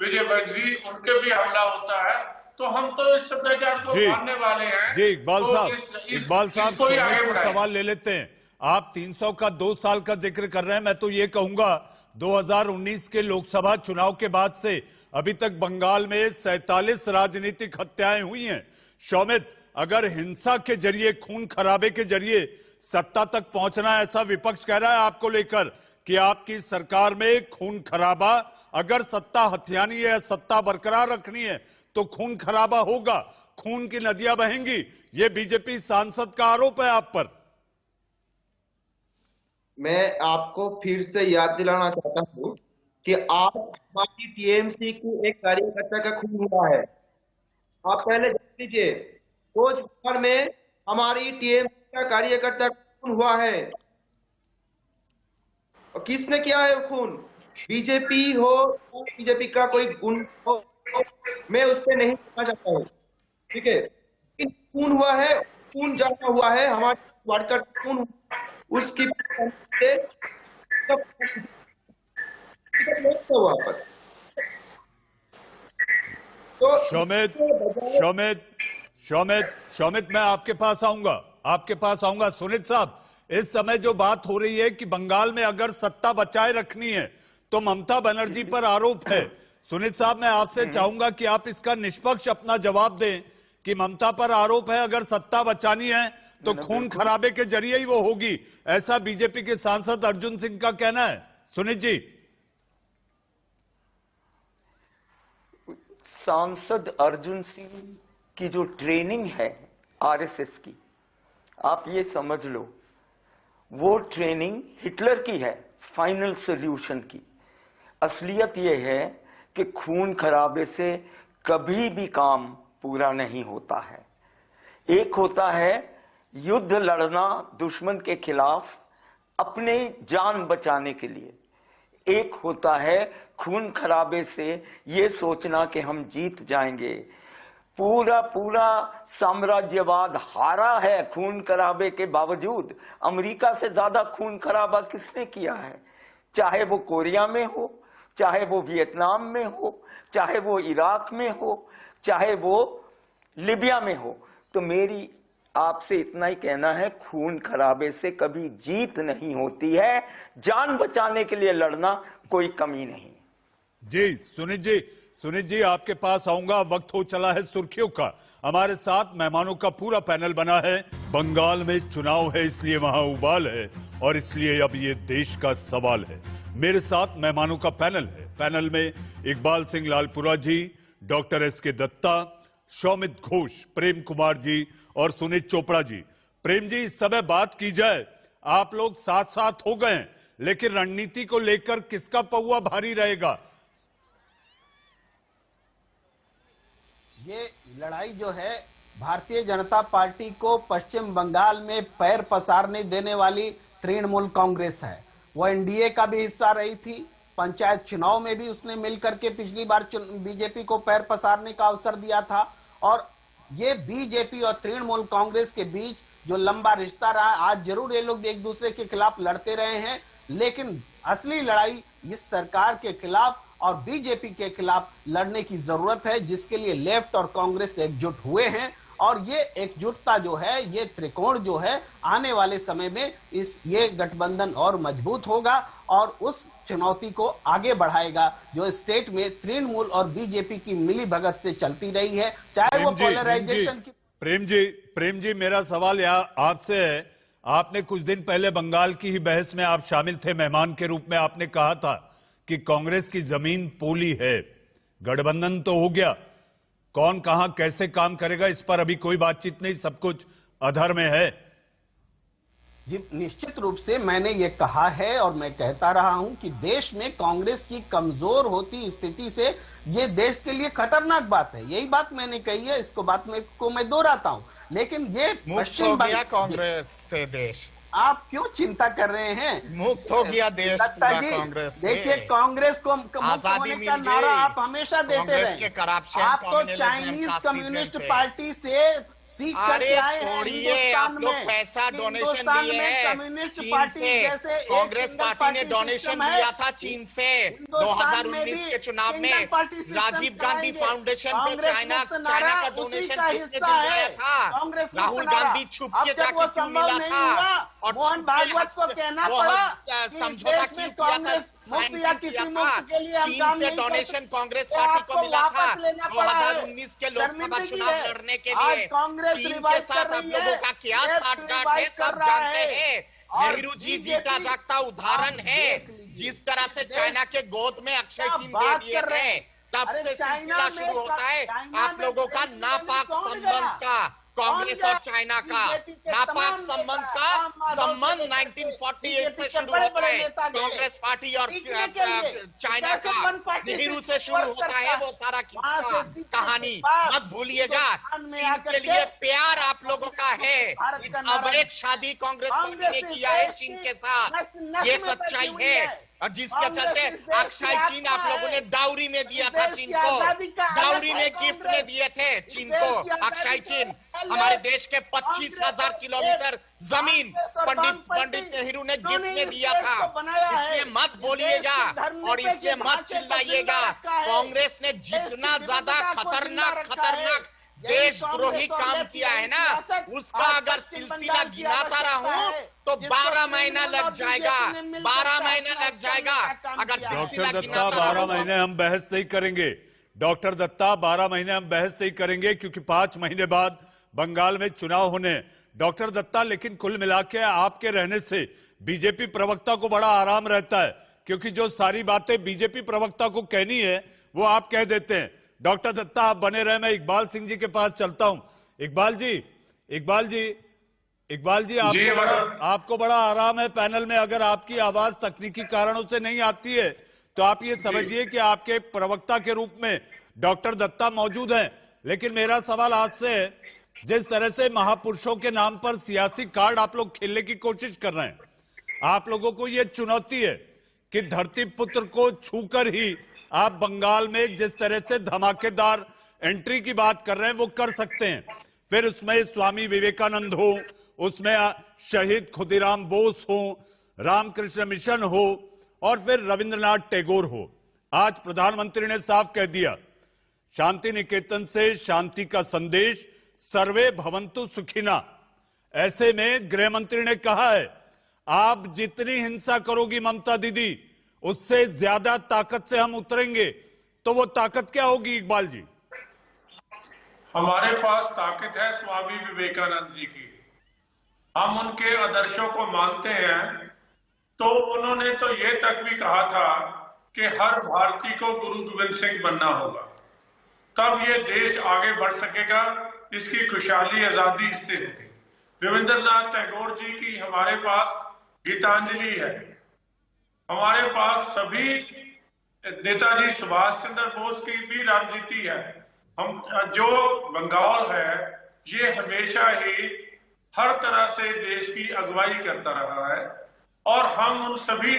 विजय बनर्जी, उनके भी हमला होता है। तो हम तो इस सभ्याचार को मानने वाले हैं। जी इकबाल साहब, सुमित से सवाल ले लेते हैं। आप 300 का 2 साल का जिक्र कर रहे हैं। मैं तो ये कहूंगा 2019 के लोकसभा चुनाव के बाद से अभी तक बंगाल में 47 राजनीतिक हत्याएं हुई हैं। शौमित, अगर हिंसा के जरिए, खून खराबे के जरिए सत्ता तक पहुंचना है, ऐसा विपक्ष कह रहा है आपको लेकर कि आपकी सरकार में खून खराबा, अगर सत्ता हथियानी है, सत्ता बरकरार रखनी है तो खून खराबा होगा, खून की नदियां बहेंगी। ये बीजेपी सांसद का आरोप है आप पर। मैं आपको फिर से याद दिलाना चाहता हूँ कि आप हमारी टीएमसी की एक कार्यकर्ता का खून हुआ है। आप पहले जान लीजिए, कोचबिहार में हमारी टीएमसी का कार्यकर्ता का खून हुआ है। और किसने किया है वो खून? बीजेपी हो, बीजेपी का कोई गुण हो, मैं उस पर नहीं कहना चाहता हूँ, ठीक है। खून हुआ है, खून जमा हुआ है, हमारे वर्कर खून, उसकी से हुआ पर। तो शौमित मैं आपके पास आऊंगा। सुनीत साहब, इस समय जो बात हो रही है कि बंगाल में अगर सत्ता बचाए रखनी है तो ममता बनर्जी पर आरोप है। सुनीत साहब, मैं आपसे चाहूंगा कि आप इसका निष्पक्ष अपना जवाब दें कि ममता पर आरोप है, अगर सत्ता बचानी है तो खून खराबे के जरिए ही वो होगी, ऐसा बीजेपी के सांसद अर्जुन सिंह का कहना है। सुनीत जी। सांसद अर्जुन सिंह की जो ट्रेनिंग है आरएसएस की, आप ये समझ लो, वो ट्रेनिंग हिटलर की है, फाइनल सॉल्यूशन की। असलियत ये है कि खून खराबे से कभी भी काम पूरा नहीं होता है। एक होता है युद्ध लड़ना दुश्मन के खिलाफ अपने जान बचाने के लिए, एक होता है खून खराबे से ये सोचना कि हम जीत जाएंगे। पूरा साम्राज्यवाद हारा है खून खराबे के बावजूद। अमेरिका से ज्यादा खून खराबा किसने किया है? चाहे वो कोरिया में हो, चाहे वो वियतनाम में हो, चाहे वो इराक में हो, चाहे वो लिबिया में हो। तो मेरी आपसे इतना ही कहना है, खून खराबे से कभी जीत नहीं होती है, जान बचाने के लिए लड़ना कोई कमी नहीं। जी सुनीत जी आपके पास आऊंगा। वक्त हो चला है सुर्खियों का। हमारे साथ मेहमानों का पूरा पैनल बना है। बंगाल में चुनाव है, इसलिए वहां उबाल है और इसलिए अब ये देश का सवाल है। मेरे साथ मेहमानों का पैनल है। पैनल में इकबाल सिंह लालपुरा जी, डॉक्टर एस.के. दत्ता, शौमित घोष, प्रेम कुमार जी और सुनीत चोपड़ा जी। प्रेम जी, इस समय बात की जाए, आप लोग साथ साथ हो गए, लेकिन रणनीति को लेकर किसका पौवा भारी रहेगा? ये लड़ाई जो है भारतीय जनता पार्टी को पश्चिम बंगाल में पैर पसारने देने वाली तृणमूल कांग्रेस है। वो एनडीए का भी हिस्सा रही थी। पंचायत चुनाव में भी उसने मिलकर के पिछली बार बीजेपी को पैर पसारने का अवसर दिया था। और ये बीजेपी और तृणमूल कांग्रेस के बीच जो लंबा रिश्ता रहा, आज जरूर ये लोग एक दूसरे के खिलाफ लड़ते रहे हैं, लेकिन असली लड़ाई इस सरकार के खिलाफ और बीजेपी के खिलाफ लड़ने की जरूरत है, जिसके लिए लेफ्ट और कांग्रेस एकजुट हुए हैं। और ये एकजुटता जो है, ये त्रिकोण जो है, आने वाले समय में ये गठबंधन और मजबूत होगा और उस चुनौती को आगे बढ़ाएगा जो स्टेट में तृणमूल और बीजेपी की मिली भगत से चलती रही है, चाहे वो पोलराइजेशन की। प्रेम जी मेरा सवाल आपसे है। आपने कुछ दिन पहले बंगाल की ही बहस में आप शामिल थे, मेहमान के रूप में। आपने कहा था कि कांग्रेस की जमीन पोली है, गठबंधन तो हो गया, कौन कहां कैसे काम करेगा इस पर अभी कोई बातचीत नहीं, सब कुछ अधर में है। जी निश्चित रूप से मैंने ये कहा है और मैं कहता रहा हूं कि देश में कांग्रेस की कमजोर होती स्थिति से ये देश के लिए खतरनाक बात है। यही बात मैंने कही है, इसको बात में को मैं दोहराता हूं। लेकिन ये पश्चिम बंगाल कांग्रेस से देश आप क्यों चिंता कर रहे हैं? मुक्त हो गया देश दत्ता पूरा जी, कांग्रेस से। देखिए कांग्रेस को मुक्त आजादी होने का मिल नारा गई। आप हमेशा देते कांग्रेस रहे। के करप्शन, आप तो कम्युनिज्म, चाइनीज कास्टिज्म कम्युनिस्ट से। पार्टी से सीख करके अरे आए हैं छोड़िए, हिंदुस्तान आप लोग में। पैसा डोनेशन हिंदुस्तान लिए में हैं कम्युनिस्ट चीन पार्टी से। जैसे एक कांग्रेस सिंगल पार्टी ने पार्टी डोनेशन सिस्टम है। लिया था चीन से हिंदुस्तान में 2019 भी के चुनाव सिंगल में। पार्टी सिस्टम राजीव गांधी चलाएंगे। फाउंडेशन पे कांग्रेस चाइना मुक्त का नारा उसी डोनेशन का किसने हिस्सा है। दिलवाया था? कांग्रेस मुक्त राहुल नारा। गांधी छुप अब के जब वो जाके क्यों संभव मिला नहीं था? हुआ, और मोहन छुप के भागवत को कहना वो पड़ा कि इस समझौता देश में क्यों किया था? कांग्रेस मुक्त या साइन किसी किया मुक्त था? के लिए हम चीन काम से नहीं कर डोनेशन सकते। कांग्रेस ये पार्टी आपको को मिला था वापस लेना पड़ा है। 2019 के लोकसभा शर्मिंदगी चुनाव है। लड़ने के आज लिए। कांग्रेस चीन के रिवाइज साथ कर आप रही लोगों है। का क्या ये साठगांठ है रिवाइज कर सब रहा जानते है। हैं। और नेहरू जी बीजेपी जीता जागता उदाहरण आप है। देख लीजिए। जिस तरह से देश चाइना के गोद में अक्षय क्या चिन्ह दे बात दिए कर रहे थे, हैं? तब अरे से चाइना सिलसिला में शुरू होता है चाइना आप में लोगों का प्रेसिडेंट नापाक कौन संबंध गया? का, कांग्रेस कौन और चाइना का बीजेपी के नापाक तमाम संबंध नेता, का राम माधव संबंध से लेकर 1948 से बीजेपी के शुरू बड़े होता बड़े है। नेता गए। कांग्रेस पार्टी और टिकने के लिए चाइना कैसे का वन पार्टी नेहरू सिस्टम से शुरू वर्क होता करता है वो सारा वहाँ किस्सा से सीखने के कहानी बाद मत भूलिएगा। हिंदुस्तान में आकर इनके लिए के प्यार आप लोगों का है। भारत का नारा- अवैध शादी कांग्रेस पार्टी ने कांग्रेस किया है इस चीन देश के की साथ, नस ये में सच्चाई बची हुई है। और जिसके कांग्रेस चलते इस देश की अक्षय चीन आप आत्मा लोगों ने है। डाउरी में दिया इस था देश चीन की को, आजादी का डाउरी अलग में है गिफ्ट कांग्रेस। में दिए थे इस चीन देश को की आजादी अक्षय का चीन। अलग हमारे है। देश के 25,000 किलोमीटर जमीन पंडित नेहरू ने गिफ्ट में दिया था। इसलिए मत बोलिएगा और इसलिए मत चिल्लाइएगा। कांग्रेस ने जितना ज्यादा खतरनाक देशद्रोही काम किया है ना, उसका अगर सिलसिला गिनाता रहूं तो 12 महीना लग जाएगा, 12 महीना लग जाएगा। अगर डॉक्टर सिलसिला दत्ता गिनाता 12 रहूं महीने हम बहस नहीं करेंगे। डॉक्टर दत्ता 12 महीने हम बहस नहीं करेंगे क्योंकि 5 महीने बाद बंगाल में चुनाव होने। डॉक्टर दत्ता लेकिन कुल मिला के आपके रहने से बीजेपी प्रवक्ता को बड़ा आराम रहता है क्योंकि जो सारी बातें बीजेपी प्रवक्ता को कहनी है वो आप कह देते हैं। डॉक्टर दत्ता आप बने रहे, मैं इकबाल सिंह जी के पास चलता हूं। इकबाल जी आपको बड़ा आराम है पैनल में। अगर आपकी आवाज तकनीकी कारणों से नहीं आती है तो आप ये समझिए कि आपके प्रवक्ता के रूप में डॉक्टर दत्ता मौजूद हैं। लेकिन मेरा सवाल आपसे है, जिस तरह से महापुरुषों के नाम पर सियासी कार्ड आप लोग खेलने की कोशिश कर रहे हैं, आप लोगों को यह चुनौती है कि धरती पुत्र को छूकर ही आप बंगाल में जिस तरह से धमाकेदार एंट्री की बात कर रहे हैं वो कर सकते हैं। फिर उसमें स्वामी विवेकानंद हो, उसमें शहीद खुदीराम बोस हो, रामकृष्ण मिशन हो और फिर रविंद्रनाथ टैगोर हो। आज प्रधानमंत्री ने साफ कह दिया, शांति निकेतन से शांति का संदेश, सर्वे भवन्तु सुखिना। ऐसे में गृह मंत्री ने कहा है आप जितनी हिंसा करोगी ममता दीदी उससे ज्यादा ताकत से हम उतरेंगे। तो वो ताकत क्या होगी इकबाल जी? हमारे पास ताकत है स्वामी विवेकानंद जी की। हम उनके आदर्शों को मानते हैं। तो उन्होंने तो ये तक भी कहा था कि हर भारतीय को गुरु गोविंद सिंह बनना होगा, तब ये देश आगे बढ़ सकेगा, इसकी खुशहाली आजादी इससे होगी। रविंद्रनाथ टैगोर जी की हमारे पास गीतांजलि है, हमारे पास सभी नेताजी सुभाष चंद्र बोस की भी राजनीति है। हम जो बंगाल है ये हमेशा ही हर तरह से देश की अगुवाई करता रहा है और हम उन सभी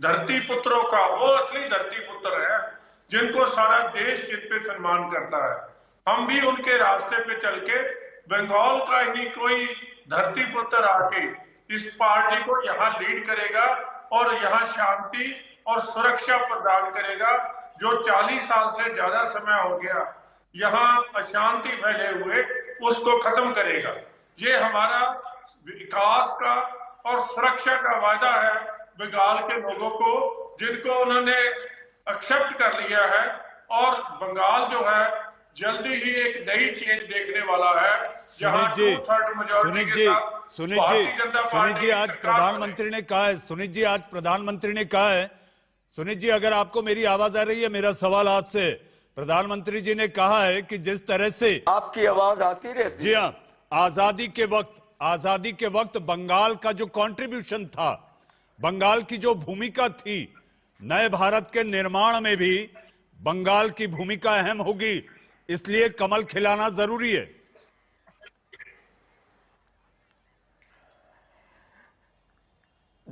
धरती पुत्रों का, वो असली धरती पुत्र है जिनको सारा देश जिन पे सम्मान करता है। हम भी उनके रास्ते पे चल के बंगाल का ही कोई धरती पुत्र आके इस पार्टी को यहाँ लीड करेगा और यहाँ शांति और सुरक्षा प्रदान करेगा। जो 40 साल से ज्यादा समय हो गया यहाँ अशांति फैले हुए, उसको खत्म करेगा। ये हमारा विकास का और सुरक्षा का वादा है बंगाल के लोगों को, जिनको उन्होंने एक्सेप्ट कर लिया है। और बंगाल जो है जल्दी ही एक नई चेंज देखने वाला है। सुनीत जी आज प्रधानमंत्री ने कहा है, सुनीत जी अगर आपको मेरी आवाज आ रही है, मेरा सवाल आपसे, प्रधानमंत्री जी ने कहा है कि जिस तरह से आपकी आवाज आती रहती। जी हाँ, आजादी के वक्त बंगाल का जो कंट्रीब्यूशन था, बंगाल की जो भूमिका थी, नए भारत के निर्माण में भी बंगाल की भूमिका अहम होगी, इसलिए कमल खिलाना जरूरी है।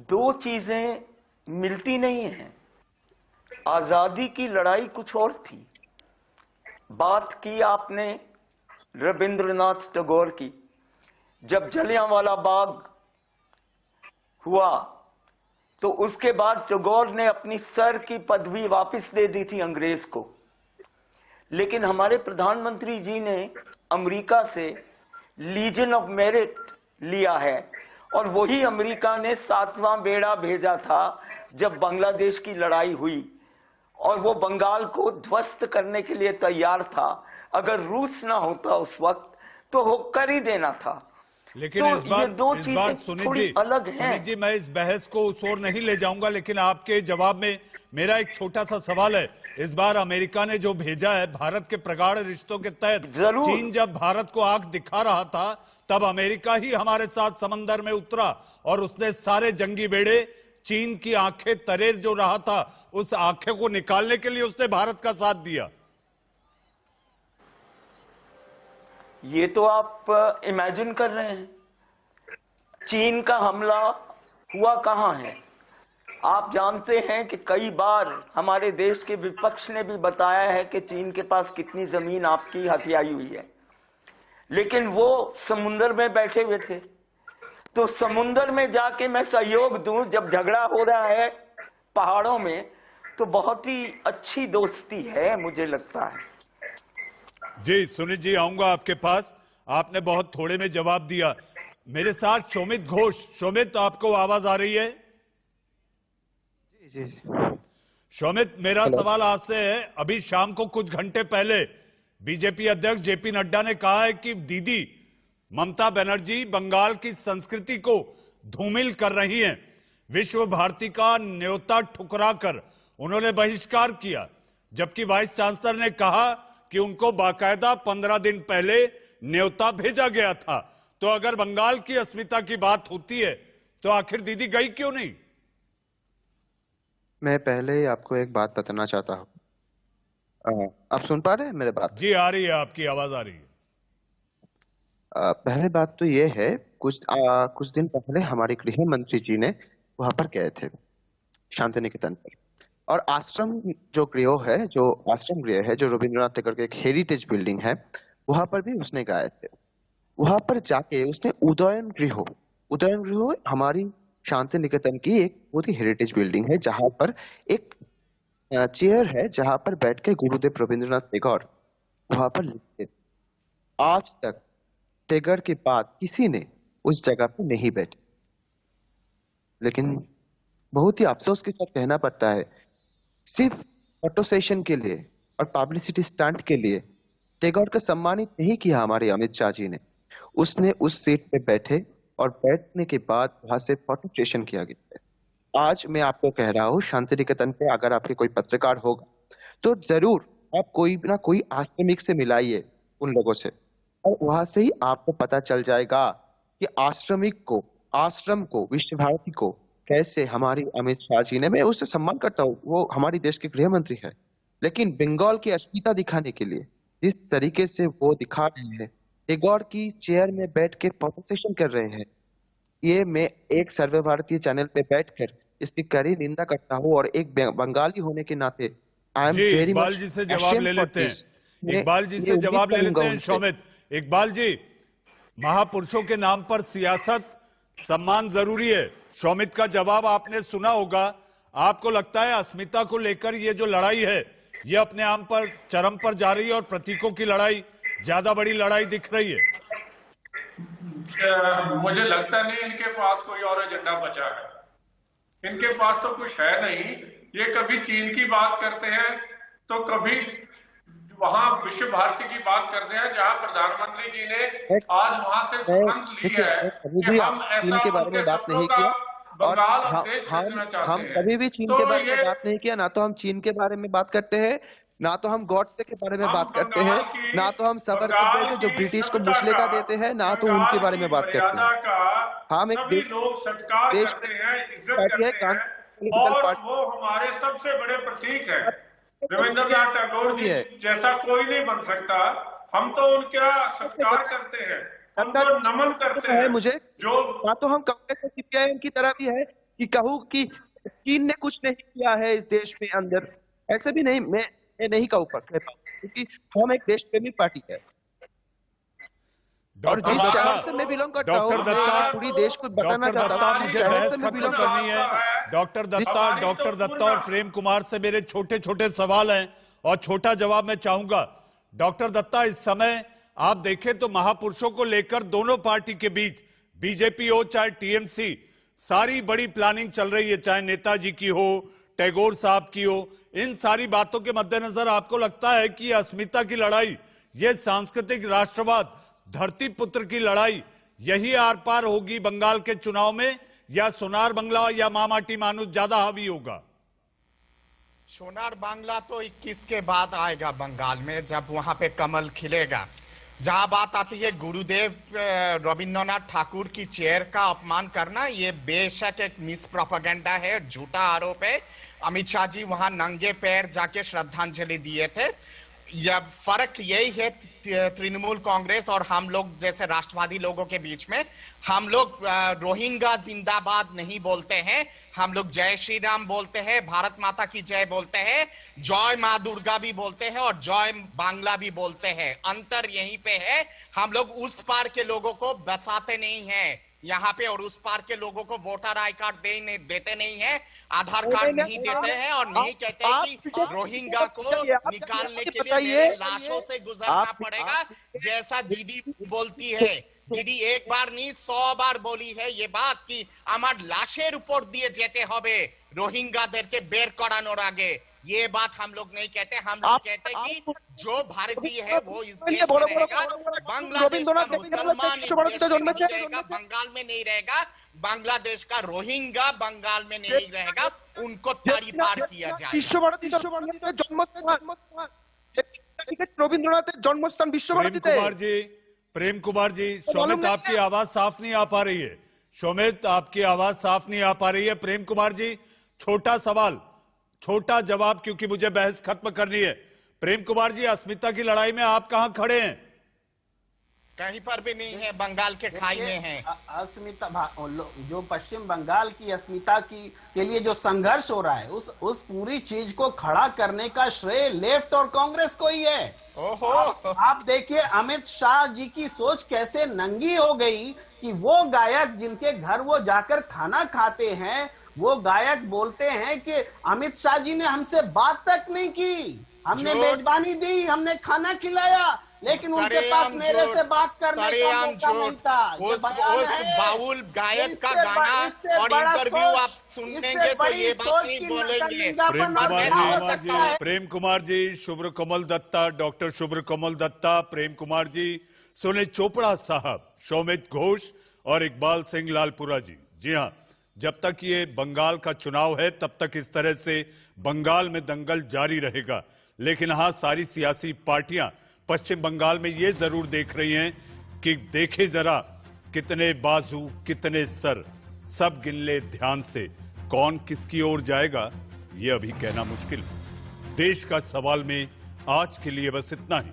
दो चीजें मिलती नहीं हैं। आजादी की लड़ाई कुछ और थी। बात की आपने रविंद्रनाथ टैगोर की। जब जलियांवाला बाग हुआ तो उसके बाद टैगोर ने अपनी सर की पदवी वापस दे दी थी अंग्रेज को, लेकिन हमारे प्रधानमंत्री जी ने अमेरिका से लीजन ऑफ मेरिट लिया है, और वही अमेरिका ने 7वां बेड़ा भेजा था जब बांग्लादेश की लड़ाई हुई, और वो बंगाल को ध्वस्त करने के लिए तैयार था। अगर रूस ना होता उस वक्त तो वो कर ही देना था। लेकिन तो इस बार दो चीजें थोड़ी अलग हैं। सुनीत जी, मैं इस बहस को उस ओर नहीं ले जाऊंगा, लेकिन आपके जवाब में मेरा एक छोटा सा सवाल है। इस बार अमेरिका ने जो भेजा है भारत के प्रगाढ़ रिश्तों के तहत, चीन जब भारत को आंख दिखा रहा था तब अमेरिका ही हमारे साथ समंदर में उतरा और उसने सारे जंगी बेड़े, चीन की आंखें तरेर जो रहा था उस आंखें को निकालने के लिए उसने भारत का साथ दिया। ये तो आप इमेजिन कर रहे हैं। चीन का हमला हुआ कहां है? आप जानते हैं कि कई बार हमारे देश के विपक्ष ने भी बताया है कि चीन के पास कितनी जमीन आपकी हथियाई हुई है, लेकिन वो समुद्र में बैठे हुए थे। तो समुद्र में जाके मैं सहयोग दूं जब झगड़ा हो रहा है पहाड़ों में, तो बहुत ही अच्छी दोस्ती है, मुझे लगता है। जी सुनीत जी, आऊंगा आपके पास। आपने बहुत थोड़े में जवाब दिया। मेरे साथ शोमित घोष। शोमित, आपको आवाज आ रही है? जी। शोमित, मेरा सवाल आपसे है। अभी शाम को कुछ घंटे पहले बीजेपी अध्यक्ष जेपी नड्डा ने कहा है कि दीदी ममता बनर्जी बंगाल की संस्कृति को धूमिल कर रही हैं। विश्व भारती का न्योता ठुकराकर उन्होंने बहिष्कार किया, जबकि वाइस चांसलर ने कहा कि उनको बाकायदा 15 दिन पहले न्योता भेजा गया था। तो अगर बंगाल की अस्मिता की बात होती है तो आखिर दीदी गई क्यों नहीं? मैं पहले ही आपको एक बात बताना चाहता हूं। आप सुन पा रहे हैं मेरे बात? जी आ रही है, आपकी आवाज आ रही है। पहले बात तो ये है, कुछ दिन पहले हमारे गृह मंत्री जी ने वहां पर गए थे शांति निकेतन पर, और आश्रम जो आश्रम गृह है जो रविंद्रनाथ टैगोर के एक हेरिटेज बिल्डिंग है, वहां पर भी उसने गए थे। वहां पर जाके उसने उदयन गृह हमारी शांति निकेतन की एक बहुत ही हेरिटेज बिल्डिंग है, जहां पर एक चेयर है जहां पर बैठ के गुरुदेव रविंद्रनाथ टैगोर वहां पर लिखते थे। आज तक टैगोर के बाद किसी ने उस जगह पर नहीं बैठे, लेकिन बहुत ही अफसोस के साथ कहना पड़ता है, सिर्फ फोटो सेशन के लिए और पब्लिसिटी स्टंट के लिए टैगोर को सम्मानित नहीं किया हमारे अमित शाह जी ने। उसने उस सीट पे बैठे और बैठने के बाद वहां से फोटो सेशन किया गया है। आज मैं आपको कह रहा हूँ, शांति निकेतन पे अगर आपके कोई पत्रकार होगा तो जरूर आप कोई ना कोई आश्रमिक से मिलाइए उन लोगों से, और वहां से ही आपको पता चल जाएगा कि आश्रम को विश्व भारती को कैसे हमारी अमित शाह जी ने, मैं उससे सम्मान करता हूँ, वो हमारी देश के गृह मंत्री है, लेकिन बंगाल की अस्मिता दिखाने के लिए जिस तरीके से वो दिखा रहे हैं, टैगोर की चेयर में बैठ के फोटो सेशन कर रहे हैं, ये मैं एक सर्वे भारतीय चैनल पे बैठकर इसकी कड़ी निंदा करता हूँ। और एक बंगाली होने के नाते I am very much Iqbal ji से जवाब ले लेते हैं। इकबाल जी से जवाब ले लेते हैं शोमित। इकबाल जी, महापुरुषों के नाम पर सियासत, सम्मान जरूरी है। शोमित का जवाब आपने सुना होगा। आपको लगता है अस्मिता को लेकर ये जो लड़ाई है ये अपने आप पर चरम पर जा रही है और प्रतीकों की लड़ाई ज्यादा बड़ी लड़ाई दिख रही है? मुझे लगता नहीं इनके पास कोई और एजेंडा बचा है। इनके पास तो कुछ है नहीं। ये कभी चीन की बात करते हैं तो कभी वहां विश्व भारती की बात करते हैं, जहां प्रधानमंत्री जी ने आज वहां से संबंध ली है कि हम ऐसा के बारे में बात नहीं किया, और हम कभी भी चीन के बारे में बात नहीं किया। ना तो हम चीन के बारे में बात करते हैं, ना तो हम गॉडसे के बारे में बात करते हैं, ना तो हम साबरमती से जो ब्रिटिश को मुचलेका देते हैं, ना तो उनके बारे में बात करते हैं। हम एक देश और वो हमारे सबसे बड़े प्रतीक है। रविंद्रनाथ टैगोर जी जैसा कोई नहीं बन सकता। हम तो उनका सत्कार करते हैं, उनको नमन करते हैं। मुझे जो ना तो हम कांग्रेस और सीपीआईएम की तरह भी है, कि कहूँ कि चीन ने कुछ नहीं किया है इस देश में अंदर, ऐसे भी नहीं मैं नहीं कहूँ क्योंकि हम एक देश प्रेमी पार्टी है और जिस शहर से मैं बिलोंग करता हूँ पूरी देश को बताना चाहता हूँ मुझे बहस खत्म करनी है। डॉक्टर दत्ता और प्रेम कुमार से मेरे छोटे छोटे सवाल हैं और छोटा जवाब मैं चाहूंगा। डॉक्टर दत्ता, इस समय आप देखें तो महापुरुषों को लेकर दोनों पार्टी के बीच, बीजेपी हो चाहे टीएमसी, सारी बड़ी प्लानिंग चल रही है, चाहे नेताजी की हो, टैगोर साहब की हो। इन सारी बातों के मद्देनजर आपको लगता है कि अस्मिता की लड़ाई, ये सांस्कृतिक राष्ट्रवाद, धरती पुत्र की लड़ाई, यही आर पार होगी बंगाल के चुनाव में, या सोनार बांग्ला या मामाटी मानुष ज्यादा हावी होगा? सोनार बांग्ला तो 21 के बाद आएगा बंगाल में, जब वहां पे कमल खिलेगा। जहां बात आती है गुरुदेव रविंद्रनाथ ठाकुर की चेयर का अपमान करना, ये बेशक एक मिस प्रोपेगेंडा है, झूठा आरोप है। अमित शाह जी वहां नंगे पैर जाके श्रद्धांजलि दिए थे। यह फर्क यही है तृणमूल कांग्रेस और हम लोग जैसे राष्ट्रवादी लोगों के बीच में। हम लोग रोहिंग्या जिंदाबाद नहीं बोलते हैं, हम लोग जय श्री राम बोलते हैं, भारत माता की जय बोलते हैं, जय माँ दुर्गा भी बोलते हैं और जय बांग्ला भी बोलते हैं। अंतर यहीं पे है, हम लोग उस पार के लोगों को बसाते नहीं हैं यहाँ पे, और उस पार के लोगों को वोटर आई कार्ड देते नहीं है, आधार कार्ड नहीं देते हैं और नहीं कहते हैं कि रोहिंग्या को निकालने के लिए लाशों से गुजरना पड़ेगा। जैसा दीदी बोलती है, दीदी एक बार नहीं 100 बार बोली है ये बात कि আমার লাশের উপর দিয়ে যেতে হবে রোহিঙ্গাদেরকে বের করানোর আগে। ये बात हम लोग नहीं कहते, हम लोग कहते हैं कि जो भारतीय है वो इस देश में रहेगा, बांग्लादेश का मुसलमान इस देश में नहीं रहेगा, बंगाल में नहीं रहेगा, बांग्लादेश का रोहिंग्या बंगाल में नहीं रहेगा, उनको तारी पार किया जाए। रविंद्रनाथ जन्मस्थान विश्वभारती। प्रेम कुमार जी, शोमित आपकी आवाज साफ नहीं आ पा रही है। शोमित आपकी आवाज साफ नहीं आ पा रही है। प्रेम कुमार जी, छोटा सवाल छोटा जवाब, क्योंकि मुझे बहस खत्म करनी है। प्रेम कुमार जी, अस्मिता की लड़ाई में आप कहां खड़े हैं? कहीं पर भी नहीं है, बंगाल के खाई में है। अस्मिता जो पश्चिम बंगाल की अस्मिता के लिए जो संघर्ष हो रहा है, उस पूरी चीज को खड़ा करने का श्रेय लेफ्ट और कांग्रेस को ही है। ओहो, आप देखिए अमित शाह जी की सोच कैसे नंगी हो गई कि वो गायक जिनके घर वो जाकर खाना खाते हैं, वो गायक बोलते हैं कि अमित शाह जी ने हमसे बात तक नहीं की, हमने मेजबानी दी, हमने खाना खिलाया, लेकिन उनके पास मेरे से बात करने का मौका नहीं था। उस बाउल गायक का गाना और इंटरव्यू आप सुनेंगे तो ये बात नहीं बोलेंगे। प्रेम कुमार जी, शुभ्र कमल दत्ता, डॉक्टर शुभ्र कमल दत्ता, प्रेम कुमार जी, सुनील चोपड़ा साहब, शोमित घोष और इकबाल सिंह लालपुरा जी। जी हाँ, जब तक ये बंगाल का चुनाव है तब तक इस तरह से बंगाल में दंगल जारी रहेगा। लेकिन हाँ, सारी सियासी पार्टियां पश्चिम बंगाल में ये जरूर देख रही हैं कि देखे जरा कितने बाजू कितने सर, सब गिन ले ध्यान से, कौन किसकी ओर जाएगा ये अभी कहना मुश्किल है। देश का सवाल में आज के लिए बस इतना ही।